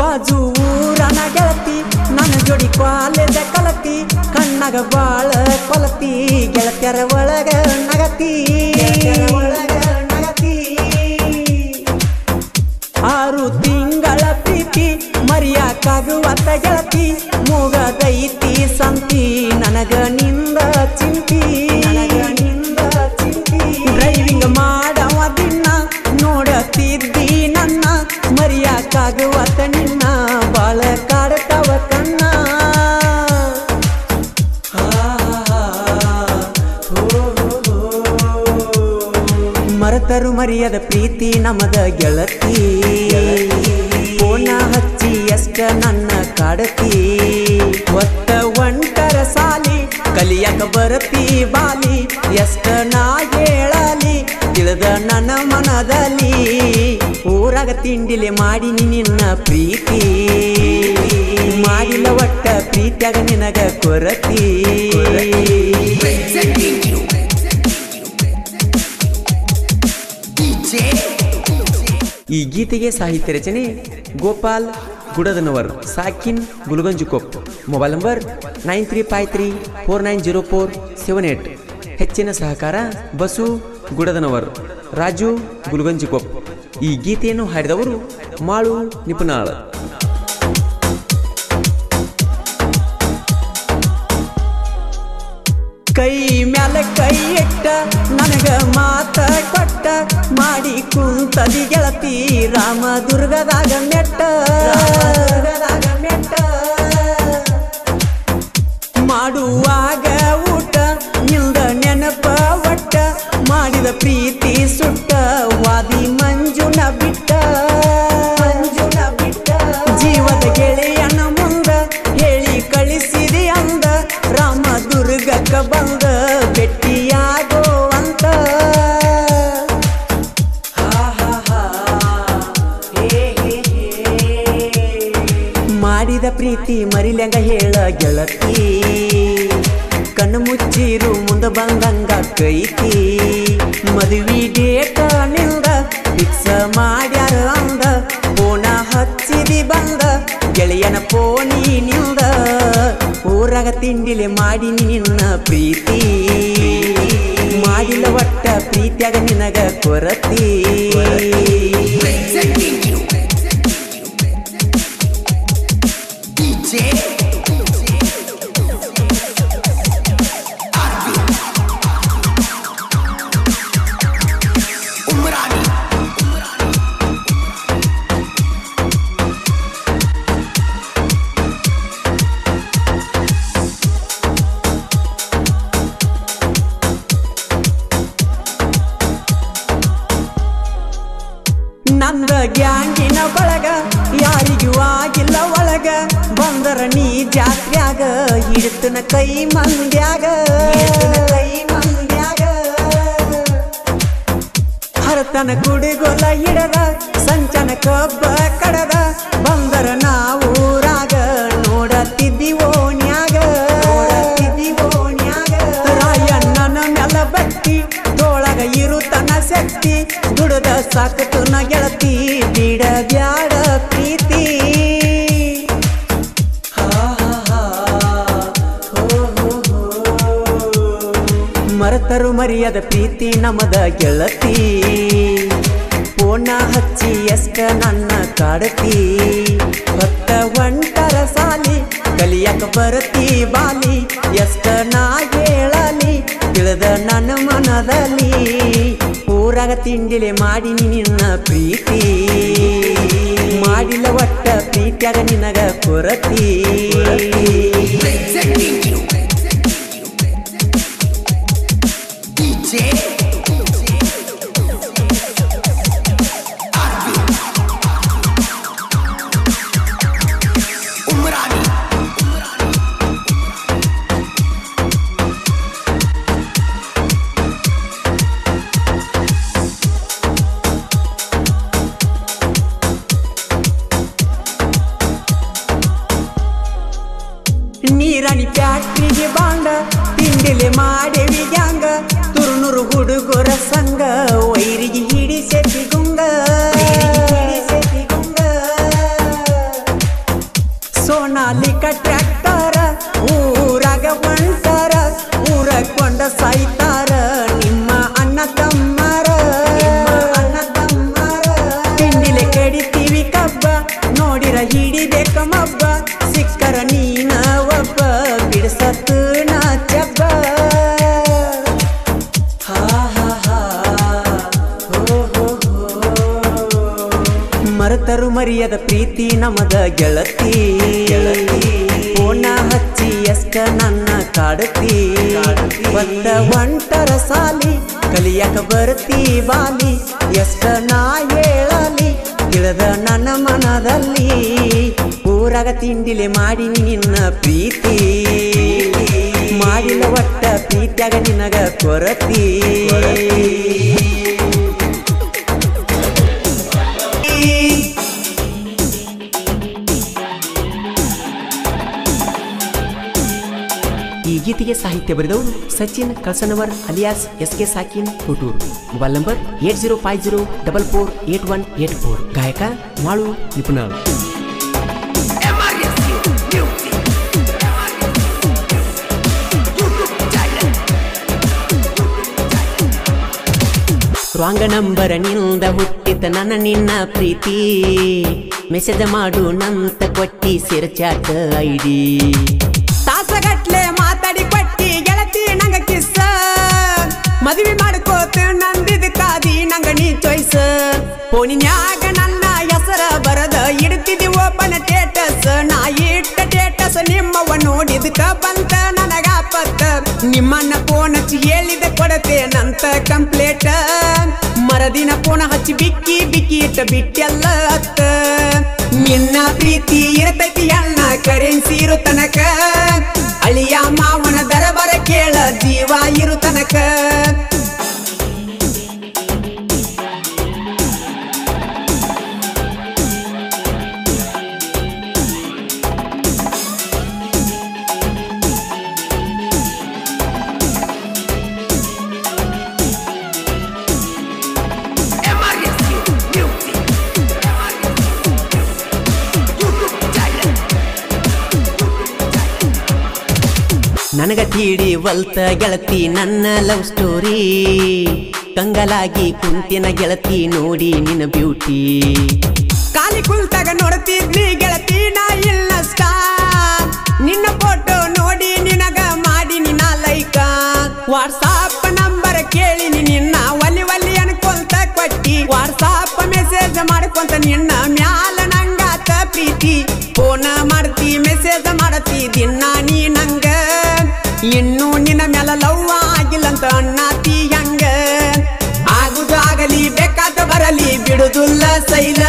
ಬಾಜು ಊರನ ಗೆಳತಿ ನನ್ನ ಜೋಡಿ ಕಾಲೇಜ ಕಲತಿ ಕಣ್ಣಾಗ ಬಾಳ ಕೊಲತಿ ಗೆಳತ್ಯರ ಒಳಗ ನಗತಿ 6 ತಿಂಗಳ ಪ್ರೀತಿ ಮರಿಯಾಕಾಗುವತ್ತ ಗೆಳತಿ ಮೂಗದೈತಿ ಸಂತಿ ನನಗ ನಿಂದ ಚಿಂತಿ ಡ್ರೈವಿಂಗ್ ಮಾಡವ ದಿನ ನೋಡತಿದ್ದಿ ನನ್ನ ಮರಿಯಾಕಾಗುವತ್ತ ನಿನ್ನ ಬಾಳ ಕಾಡ್ತಾವ ಕಣ್ಣ ಮರೆತರು ಮರಿಯದ ಪ್ರೀತಿ ನಮದ ಗೆಳತಿ ಫೋನ ಹಚ್ಚಿ ಎಷ್ಟ ನನ್ನ ಕಾಡತಿ ಒತ್ತ ಒಂಟರ ಸಾಲಿ ಕಲಿಯಕ ಬರತಿ ಬಾಲಿ ಎಷ್ಟ ನಾ ಹೇಳಲಿ ತಿಳಿದ ನನ್ನ ಮನದಲ್ಲಿ ಊರಾಗ ತಿಂಡಿಲೆ ಮಾಡಿನಿ ನಿನ್ನ ಪ್ರೀತಿ ಮಾಡಿಲ್ಲ ಒಟ್ಟ ಪ್ರೀತಿಯಾಗ ನಿನಗ ಕೊರತಿ ಈ ಗೀತೆಗೆ ಸಾಹಿತ್ಯ ರಚನೆ ಗೋಪಾಲ್ ಗುಡದನವರ್ ಸಾಕಿನ್ ಗುಲ್ಗಂಜುಕೊಪ್ ಮೊಬೈಲ್ ನಂಬರ್ 9353490478 ಹೆಚ್ಚಿನ ಸಹಕಾರ ಬಸು ಗುಡದನವರ್ ರಾಜು ಗುಲ್ಗಂಜುಕೊಪ್ ಈ ಗೀತೆಯನ್ನು ಹಾಡಿದವರು ಮಾಳು ನಿಪುಣಾಳ್ ಕೈ ಮ್ಯಾಲ ಕೈ ಇಟ್ಟ ನನಗ ಮಾತ ಕೊಟ್ಟ ಮಾಡಿ ಕುಂತದಿ ಗೆಳತಿ ರಾಮದುರ್ಗದಾಗ ಮೆಟ್ಟ ಮಾಡುವಾಗ ಊಟ ನಿಲ್ದ ನೆನಪ ಒಟ್ಟ ಮಾಡಿದ ಪ್ರೀತಿ ಸುಟ್ಟ ವಾದಿ ಮಂಜುನ ಬಿಟ್ಟ ಜೀವದ ಗೆಳೆಯನ ಮುಂದ ಹೇಳಿ ಕಳಿಸಿದೆ ಅಂದ ರಾಮದುರ್ಗಕ್ಕ ಬಂದ ಭೆಟ್ಟಿಯಾಗೋ ಅಂತ ಮಾಡಿದ ಪ್ರೀತಿ ಮರಿಲ್ಯಂಗ ಹೇಳ ಗೆಳತಿ ಕಣ್ಣು ಮುಚ್ಚಿರು ಮುಂದ ಬಂದಂಗ ಕೈತಿ ಮದುವೆ ಡೇಟ ನಿಲ್ದ ಫಿಕ್ಸ್ ಮಾಡ್ಯಾರ ಅಂದ ಫೋನ ಹಚ್ಚಿದಿ ಬಂದ ಗೆಳೆಯನ ಫೋನಿ ನಿಲ್ದ ಊರಾಗ ತಿಂಡಿಲೆ ಮಾಡಿನಿ ನಿನ್ನ ಪ್ರೀತಿ ಮಾಡಿಲ್ಲ ಒಟ್ಟ ಪ್ರೀತಿಯಾಗ ನಿನಗ ಕೊರತಿ ನಂದ ಗ್ಯಾಂಗಿನ ಬಳಗ ಯಾರಿಗೂ ಆಗಿಲ್ಲ ಒಳಗ ಬಂದರ ನೀ ಜಾತ್ರ್ಯಾಗ ಹಿಡ್ತನ ಕೈ ಮಂದ್ಯಾಗ ಹರತನ ಕುಡಿಗೊಲ ಹಿಡದ ಸಂಚನ ಕಬ್ಬ ಕಡದ ಬಂದರ ನಾವೂರಾಗ ನೋಡತಿದ್ದೀವೋ ನ್ಯಾಗ ರಾಯಣ್ಣನ ಮೆಲ ಬಟ್ಟಿ ತೋಳಗ ಇರುತನ ಶಕ್ತಿ ದುಡದ ಸಾಕತು ನ ಗೆಳತಿ ಬಿಡ ಬ್ಯಾಡ ಪ್ರೀತಿ ಮರೆತರು ಮರಿಯದ ಪ್ರೀತಿ ನಮದ ಗೆಳತಿ ಫೋನ ಹಚ್ಚಿ ಎಷ್ಟ ನನ್ನ ಕಾಡತಿ ಹೊತ್ತ ಒಂಟರ ಸಾಲಿ ಕಲಿಯಕ ಬರತಿ ಬಾಲಿ ಎಷ್ಟ ನಾ ಹೇಳಲಿ ತಿಳಿದ ನನ್ನ ಮನದಲ್ಲಿ ಊರಾಗ ತಿಂಡಿಲೆ ಮಾಡಿನಿ ನಿನ್ನ ಪ್ರೀತಿ ಮಾಡಿಲ್ಲ ಒಟ್ಟ ಪ್ರೀತಿಯಾಗ ನಿನಗ ಕೊರತಿ ನೀರಾಣಿ ಫ್ಯಾಕ್ಟ್ರಿಗೆ ಬಾಂಡ ತಿಂಡಿಲೆ ಮಾಡೇವಿ ಗ್ಯಾಂಗ ತುರುನೂರು ಹುಡುಗರ ಸಂಗ ವೈರಿಗೆ ಹಿಡಿಸೆತಿ ಗುಂಗ ಸಾಯ್ತಾರ ನಿಮ್ಮ ಅಣ್ಣ ತಮ್ಮರ ತಿಂಡಿಲೆ ಕಡಿತೀವಿ ಕಬ್ಬ ನೋಡಿರ ಹಿಡಿಬೇಕ ಮಬ್ಬ ಸಿಕ್ಕರ ನೀನ ಒಬ್ಬ ಬಿಡಿಸತ್ತು ನಾ ಚಬ್ಬ ಮರೆತರು ಮರಿಯದ ಪ್ರೀತಿ ನಮದ ಗೆಳತಿ ಪೋಣ ಹಚ್ಚಿ ಎಷ್ಟ ನನ್ನ ಕಾಡತಿ ಒಂದ ಒಂಟರ ಸಾಲಿ ಕಲಿಯಕ ಬರ್ತಿ ಬಾಲಿ ಎಷ್ಟ ನಾ ಹೇಳಲಿ ತಿಳಿದ ನನ್ನ ಮನದಲ್ಲಿ ಊರಾಗ ತಿಂಡಿಲೆ ಮಾಡಿ ನಿನ್ನ ಪ್ರೀತಿ ಮಾಡಿಲ್ಲ ಒಟ್ಟ ಪ್ರೀತಿಯಾಗ ನಿನಗ ಕೊರತಿ ಈ ಗೀತೆಗೆ ಸಾಹಿತ್ಯ ಬರೆದವರು ಸಚಿನ್ ಕಳಸನವರ್ ಅಲಿಯಾಸ್ SK ಸಾಕಿನ್ ಕೋಟೂರ್ ಮೊಬೈಲ್ ನಂಬರ್ 8050448184 ಗಾಯಕ ಮಾಳು ನಿಪುಣಾಳ್ ರಾಂಗ ನಂಬರ ನಿಂದ ಹುಟ್ಟಿತ ನನ್ನ ನಿನ್ನ ಪ್ರೀತಿ ಮೆಸೇಜ್ ಮಾಡು ನಂತ ಕೊಟ್ಟಿ ಸಿರ್ಚಾಟ ಐಡಿ ತಾಸಗಟ್ಲೆ ಮಾತಾಡಿ ಕೊಟ್ಟಿ ಗೆಳತಿ ನಂಗ ಕಿಸ್ಸ ಮದುವೆ ಮಾಡ್ಕೋತ ನಂದಿದ ಕಾದಿ ನಂಗ ನೀ ಚಾಯ್ಸ್ ಫೋನಿನ್ಯಾಗ ನನ್ನ ಹೆಸರ ಬರದ ಇಡ್ತಿದಿ ಓಪನ್ ಸ್ಟೇಟಸ್ ನಾ ಇಟ್ಟ ಸ್ಟೇಟಸ್ ನಿಮ್ಮವ ನೋಡಿದಕ ಬಂತ ನನಗ ಪತ್ತ ನಿಮ್ಮನ್ನ ಫೋನ್ ಹಚ್ಚಿ ಹೇಳಿದ ಕೊಡತೇನಂತ ಕಂಪ್ಲೇಟ್ ಮರದಿನ ಫೋನ್ ಹಚ್ಚಿ ಬಿಕ್ಕಿ ಬಿಕ್ಕಿ ಇಟ್ಟ ಬಿಟ್ಟೆಲ್ಲ ಅತ್ತ ನಿನ್ನ ಪ್ರೀತಿ ಇರತೈತಿ ಅಣ್ಣ ಕರೆನ್ಸಿ ಇರು ತನಕ ಅಳಿಯ ಮಾವನ ದರಬರ ಕೇಳ ಜೀವ ಇರು ತನಕ ನನಗ ತಿಳಿವಲ್ತ ಗೆಳತಿ ನನ್ನ ಲವ್ ಸ್ಟೋರಿ ಕಂಗಲಾಗಿ ಕುಂತಿನ ಗೆಳತಿ ನೋಡಿ ನಿನ್ನ ಬ್ಯೂಟಿ ಕಾಲಿ ಕುಲ್ತಾಗ ನೋಡ್ತಿದ್ನಿ ಗೆಳತಿ ನಾ ಇಲ್ಲ ಸ್ಟಾರ್ ನಿನ್ನ ಫೋಟೋ ನೋಡಿ ನಿನಗ ಮಾಡಿ ನಿನ್ನ ಲೈಕ ವಾಟ್ಸಾಪ್ ನಂಬರ್ ಕೇಳಿನಿ ನಿನ್ನ ಒಲಿ ಒಲಿ ಅನ್ಕೊಂತ ಕೊಟ್ಟಿ ವಾಟ್ಸಾಪ್ ಮೆಸೇಜ್ ಮಾಡ್ಕೊಂತ ನಿನ್ನ ಮ್ಯಾಲ ನಂಗಾತ ಪ್ರೀತಿ ಫೋನ್ ಮಾಡ್ತಿ ಮೆಸೇಜ್ ಮಾಡತಿ ದಿನ ನೀ ನಂಗ ಇನ್ನು ನಿನ್ನ ಮ್ಯಾಲ ಲವ್ ಆಗಿಲ್ಲಂತ ಅಣ್ಣಾತಿ ಹಂಗ ಆಗುದು ಆಗಲಿ ಬೇಕಾದ ಬರಲಿ ಬಿಡುದಿಲ್ಲ ಸೈಲ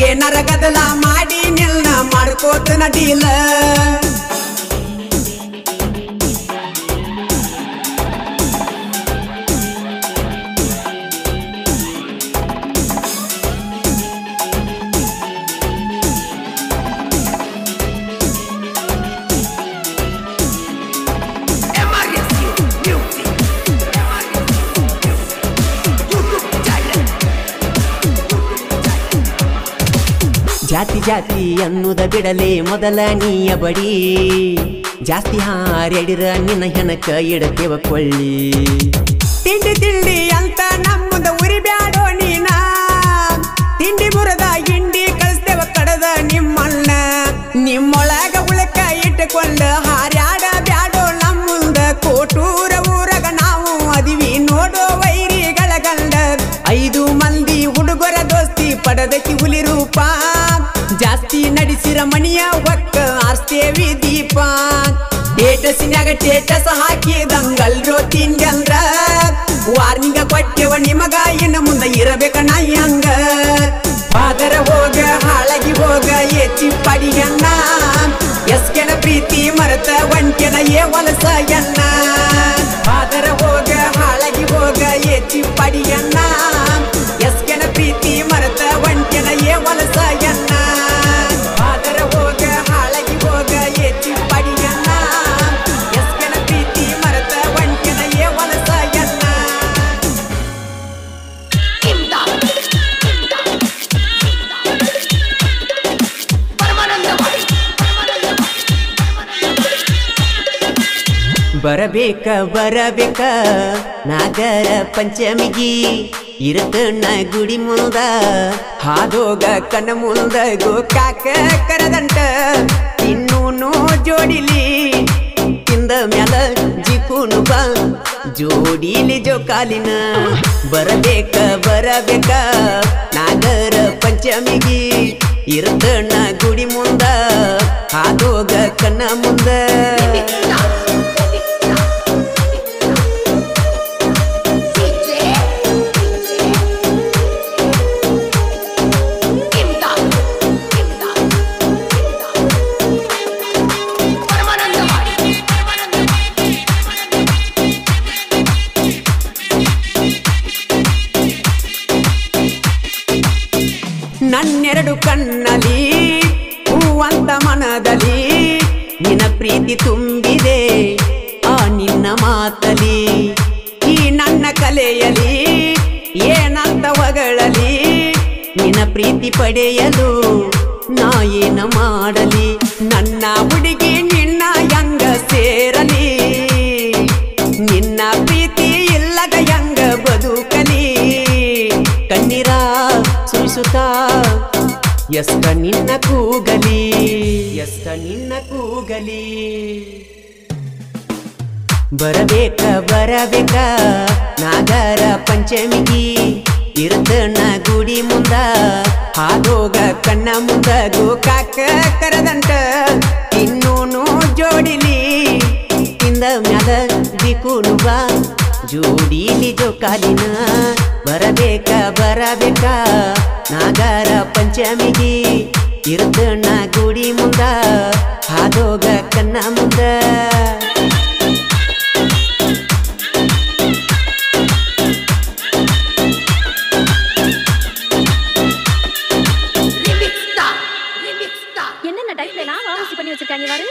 ಏನಾರ ಗದಲ ಮಾಡಿ ನಿನ್ನ ಮಾಡ್ಕೋತ ನಡೀಲ ಜಾತಿ ಜಾತಿ ಅನ್ನುದ ಬಿಡಲೆ ಮೊದಲ ನೀಯ ಬಡಿ ಜಾಸ್ತಿ ಹಾರ್ಯಾಡಿರ ನಿನ್ನ ಹೆಣಕ ಇಡತೇವ ಕೊಳ್ಳಿ ತಿಂಡಿ ತಿಂಡಿ ಅಂತ ನಮ್ಮದ ಉರಿ ಬ್ಯಾಡೋ ನೀನ ತಿಂಡಿ ಬುರದ ಹಿಂಡಿ ಕಳಿಸ್ತೇವ ಕಡದ ನಿಮ್ಮಣ್ಣ ನಿಮ್ಮೊಳಗ ಉಳಕ ಇಟ್ಟುಕೊಂಡ ಹಾರ್ಯಾಡ ಬ್ಯಾಡೋ ನಮ್ಮುಂದ ಕೋಟೂರ ಊರಗ ನಾವು ಅದಿವಿ ನೋಡೋ ವೈರಿಗಳ ಗಂಡ 5 ಮಂದಿ ಹುಡುಗರ ದೋಸ್ತಿ ಪಡದಕಿ ಹುಲಿ ರೂಪ ಜಾಸ್ತಿ ನಡೆಸಿರ ಮಣಿಯ ಒಕ್ಕ ಆರ್ತೇವಿ ದೀಪ ಟೇಟಸ್ನ್ಯಾಗ ಟೇಟಸ್ ಹಾಕಿದಂಗಲ್ರೋ ತಿಂಗಂದ್ರ ವಾರ್ನಿಂಗ ಕೊಟ್ಟೆವ ನಿಮಗ ಇನ್ನು ಮುಂದೆ ಇರಬೇಕ ನಾಯಿ ಹಂಗ ಫಾದರ ಹೋಗ ಹಾಳಾಗಿ ಹೋಗ ಎಚ್ಚಿ ಪಡಿಯನ್ನ ಎಸ್ಕೆನ ಪ್ರೀತಿ ಮರತ ಒಂಟೆನ ವಲಸ ಎನ್ನ ಫಾದರ ಹೋಗ ಹಾಳಾಗಿ ಹೋಗ ಎಚ್ಚಿ ಪಡಿಯನ್ನ ಎಸ್ಕೆನ ಪ್ರೀತಿ ಮರತ ಒಂಟೆನ ವಲಸ ಎನ್ನ ಫಾದರ ಹೋಗ ಹಾಳಾಗಿ ಹೋಗ ಎಚ್ಚಿ ಪಡಿಯನ್ನ ಎಸ್ಕೆನ ಪ್ರೀತಿ ಮರತ ಒಂಟೆನ ವಲಸ ಎನ್ನ ಬರಬೇಕ ಬರಬೇಕ ನಾಗರ ಪಂಚಮಿಗಿ ಇರತಣ್ಣ ಗುಡಿ ಮುಂದ ಹಾದೋಗ ಕಣ್ಣ ಮುಂದ ಗೋಕಾಕ ಕರದಂಟ ಇನ್ನೂನು ಜೋಡಿಲಿ ತಿಂದ ಮ್ಯಾಲ ಜಿಪುನು ಬಾ ಜೋಡಿಲಿ ಜೋಕಾಲಿನ ಬರಬೇಕ ಬರಬೇಕ ನಾಗರ ಪಂಚಮಿಗಿ ಇರತಣ್ಣ ಗುಡಿ ಮುಂದ ಹಾದೋಗ ಕಣ್ಣ ಮುಂದ ನನ್ನೆರಡು ಕಣ್ಣಲ್ಲಿ ಹೂವಂತ ಮನದಲ್ಲಿ ನಿನ್ನ ಪ್ರೀತಿ ತುಂಬಿದೆ ಆ ನಿನ್ನ ಮಾತಲಿ ಈ ನನ್ನ ಕಲೆಯಲಿ ಏನಂತ ಹೊಗಳಲಿ ನಿನ್ನ ಪ್ರೀತಿ ಪಡೆಯಲು ನಾ ಏನ ಮಾಡಲಿ ನನ್ನ ಹುಡುಗಿ ನಿನ್ನ ಯಂಗ ಸೇರಲಿ ನಿನ್ನ ಪ್ರೀತಿ ಇಲ್ಲದ ಯಂಗ ಬದುಕಲಿ ಕಣ್ಣೀರ ಸುರಿಸುತ್ತಾ ಎಷ್ಟ ನಿನ್ನ ಕೂಗಲಿ ಎಷ್ಟ ನಿನ್ನ ಕೂಗಲಿ ಬರಬೇಕ ಬರಬೇಕ ನಾಗರ ಪಂಚಮಿಗಿ ಇರತಣ್ಣ ಗುಡಿ ಮುಂದ ಹಾದೋಗ ಕಣ್ಣ ಮುಂದ ಗೋಕಾಕ ಕರದಂಟ ಇನ್ನೂನು ಜೋಡಿಲಿ ತಿಂದ ಮ್ಯಾಲ ದಿಕ್ಕುನು ಬಾ ಜೋಡಿಲಿ ಜೋಕಾಲಿನ ಬರಬೇಕ ಬರಬೇಕ ನಾಗರ ಪಂಚಮಿಗಿ ಇರತಣ್ಣ ಗುಡಿ ಮುಂದ ಹಾದೋಗ ಕಣ್ಣ ಮುಂದ என்னென்ன டைப்ல எல்லாம் வாசி பண்ணி வச்சிருக்காங்க பாரு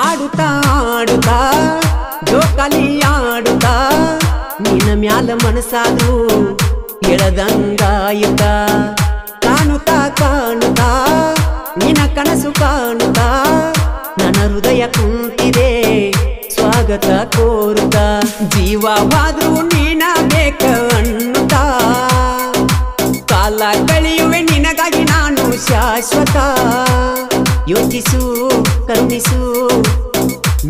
ಆಡುತ್ತಾ ಆಡುತ್ತಾ ಜೋಕಾಲಿ ಆಡುತ್ತಾ ನಿನ್ನ ಮ್ಯಾಲ ಮನಸಾದು ಎಳದಂಗಾಯುತ್ತ ಕಾಣುತ್ತಾ ಕಾಣುತ್ತಾ ನಿನ್ನ ಕನಸು ಕಾಣುತ್ತಾ ನನ್ನ ಹೃದಯ ಕುಂತಿದೆ ಸ್ವಾಗತ ಕೋರುತ್ತ ಜೀವವಾದ್ರೂ ನೀನ ಬೇಕ ಅನ್ನುತ್ತಾ ಕಾಲ ಕಳೆಯುವೆ ನಿನಗಾಗಿ ನಾನು ಶಾಶ್ವತ ಯೋಚಿಸು ಕರುಣಿಸು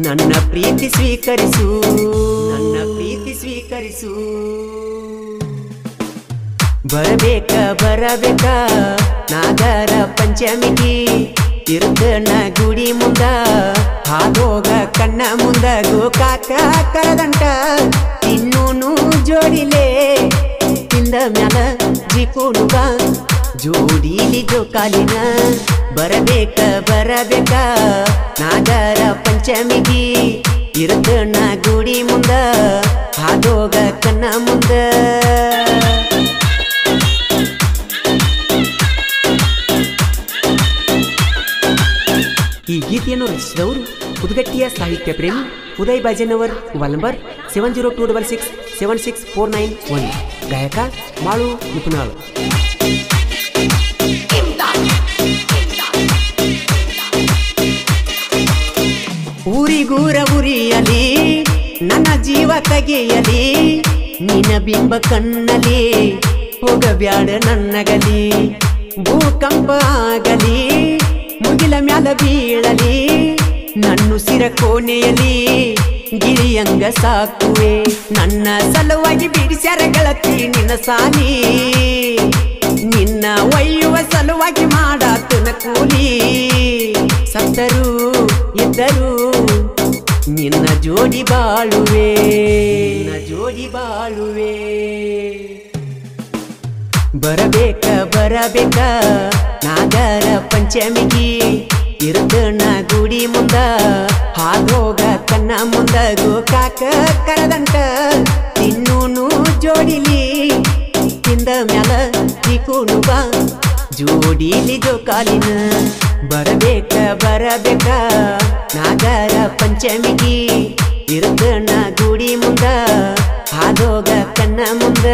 ನನ್ನ ಪ್ರೀತಿ ಸ್ವೀಕರಿಸು ನನ್ನ ಪ್ರೀತಿ ಸ್ವೀಕರಿಸು ಬರಬೇಕ ಬರಬೇಕ ನಾಗರ ಪಂಚಮಿಗಿ ಇರತಣ್ಣ ಗುಡಿ ಮುಂದ ಹಾದೋಗ ಕಣ್ಣ ಮುಂದ ಗೋಕಾಕ ಕರದಂಟ ಇನ್ನೂನು ಜೋಡಿಲೆ ತಿಂದ ಮ್ಯಾಲ ಜಿಪುನು ಬಾ ಜೋಡಿಲಿ ಜೋಕಾಲಿನ ಬರಬೇಕ ಬರಬೇಕ ನಾಗರ ಪಂಚಮಿಗಿ ಇರತಣ್ಣ ಗುಡಿ ಮುಂದ ಹಾದೋಗ ಕಣ್ಣ ಮುಂದ ಈ ಗೀತೆಯನ್ನು ರಚಿಸಿದವರು ಪುದುಗಟ್ಟಿಯ ಸಾಹಿತ್ಯ ಪ್ರೇಮಿ ಉದಯ್ ಬಾಜನವರ್ ಮೊಬೈಲ್ ನಂಬರ್ 7026676491 ಗಾಯಕ ಮಾಳು ನಿಪುಣಾಳು ಊರಿಗೂರ ಉರಿಯಲಿ ನನ್ನ ಜೀವ ತೆಗೆಯಲಿ ನಿನ್ನ ಬಿಂಬ ಕಣ್ಣಲಿ ಹೋಗಬ್ಯಾಡ ನನ್ನಗಲಿ ಭೂಕಂಪ ಆಗಲಿ ಮುಗಿಲ ಮ್ಯಾಲ ಬೀಳಲಿ ನನ್ನುಸಿರ ಕೋಣೆಯಲಿ ಗಿರಿಯಂಗ ಸಾಕುವೆ ನನ್ನ ಸಲುವಾಗಿ ಬಿಡಿಸ್ಯಾರ ಗೆಳತಿ ನಿನ್ನ ಸಾಲಿ ನಿನ್ನ ಒಯ್ಯುವ ಸಲುವಾಗಿ ಮಾಡಾತನ ಕೂಲಿ ಸತ್ತರು ಇದ್ದರು ನಿನ್ನ ಜೋಡಿ ಬಾಳುವೆ ನಿನ್ನ ಜೋಡಿ ಬಾಳುವೆ ಬರಬೇಕ ಬರಬೇಕ ನಾಗರ ಪಂಚಮಿಗಿ ಇರತಣ್ಣ ಗುಡಿ ಮುಂದ ಹಾದೋಗ ಕಣ್ಣ ಮುಂದ ಗೋಕಾಕ ಕರದಂಟ ಇನ್ನೂನು ಜೋಡಿಲಿ ತಿಂದ ಮ್ಯಾಲ ದಿಕ್ಕುನು ಬಾ ಜೋಡಿಲಿ ಜೋಕಾಲಿನ ಬರಬೇಕ ಬರಬೇಕ ನಾಗರ ಪಂಚಮಿಗಿ ಇರತಣ್ಣ ಗುಡಿ ಮುಂದ ಹಾದೋಗ ಕಣ್ಣ ಮುಂದ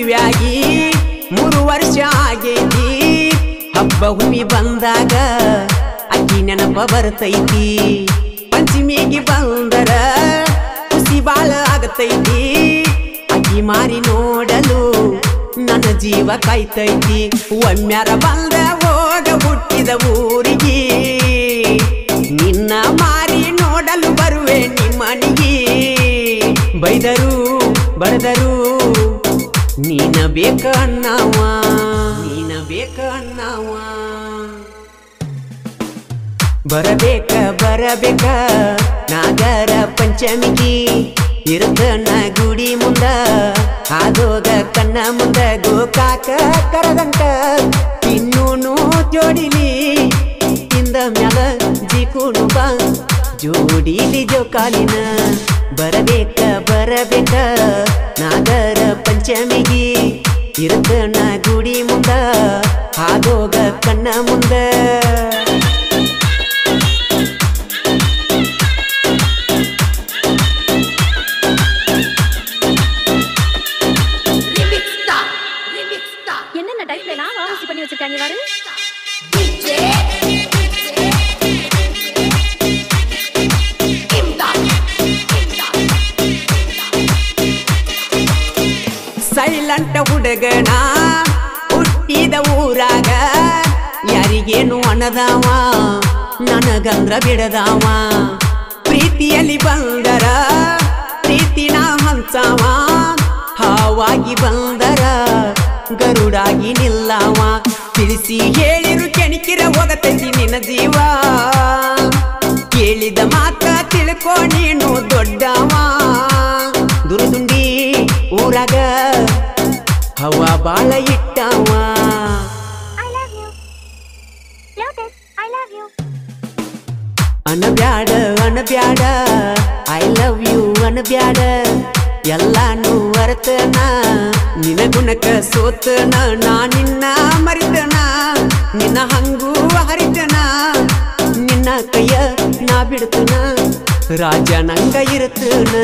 ಮದುವೆಯಾಗಿ 3 ವರ್ಷ ಆಗೈತಿ ಹಬ್ಬ ಹುಮ್ಮಿ ಬಂದಾಗ ಅಕ್ಕಿ ನೆನಪ ಬರ್ತೈತಿ ಪಂಚಮಿಗೆ ಬಂದರ ಖುಷಿ ಬಾಳ ಆಗತೈತಿ ಅಕ್ಕಿ ಮಾರಿ ನೋಡಲು ನನ್ನ ಜೀವ ಕಾಯ್ತೈತಿ ಒಮ್ಮ್ಯಾರ ಬಂದ ಹೋಗ ಹುಟ್ಟಿದ ಊರಿಗೆ ನಿನ್ನ ಮಾರಿ ನೋಡಲು ಬರುವೆ ನಿಮ್ಮನಿಗೆ ಬೈದರು ಬಡದರು ನೀನ ಬೇಕ ಅನ್ನವ ನೀನ ಬೇಕ ಅನ್ನವ ಬರಬೇಕ ಬರಬೇಕ ನಾಗರ ಪಂಚಮಿಗೆ ಇರುತ್ತನ ಗುಡಿ ಮುಂದ ಹಾದೋಗ ಕಣ್ಣ ಮುಂದ ಗೋಕಾಕ ಕರದಂಟ ತಿನ್ನೂನು ಜೋಡಿಲಿ ಇಂದ ಮ್ಯಾಲ ಜಿಕೂನು ಬಾ ಜೋಡಿಲಿ ಜೋಕಾಲಿನ ಬರಬೇಕ ಬರಬೇಕ ನಾಗರ ಪಂಚಮಿಗೆ ಇರುತ್ತನ ಗುಡಿ ಮುಂದ ಹಾದೋಗ ಕಣ್ಣ ಮುಂದ என்னென்ன டைப்ல எல்லாம் வாசி பண்ணி வச்சிருக்காங்க பாரு ಸೈಲೆಂಟ್ ಹುಡುಗನ ಹುಟ್ಟಿದ ಊರಾಗ ಯಾರಿಗೇನು ಅನ್ನದಾವ ನನಗಂದ್ರ ಬಿಡದಾವ ಪ್ರೀತಿಯಲ್ಲಿ ಬಂದರ ಪ್ರೀತಿನ ಹಂಚವ ಹಾವಾಗಿ ಬಂದರ ಗರುಡಾಗಿ ನಿಲ್ಲವ ತಿಳಿಸಿ ಹೇಳಿರು ಕೆಣಕಿರ ಹೋಗತೈತಿ ನಿನ್ನ ಜೀವ ಕೇಳಿದ ಮಾತ ತಿಳ್ಕೊ ನೀನು ದೊಡ್ಡವ ದುರ್ದುಂಡಿ ಊರಾಗ ಹವಾ ಬಾಳ ಇಟ್ಟವ ಅನಬ್ಯಾಡ ಅನಬ್ಯಾಡ ಐ ಲವ್ ಯು ಅನಬ್ಯಾಡ ಎಲ್ಲಾನು ಅರ್ತನ ನಿನ ಗುಣಕ ಸೋತನ ನಾ ನಿನ್ನ ಮರಿತನ ನಿನ್ನ ಹಂಗೂ ಹರಿತನ ನಿನ್ನ ಕೈಯ ನಾ ಬಿಡ್ತನ ರಾಜ ನಂಗ ಇರ್ತನ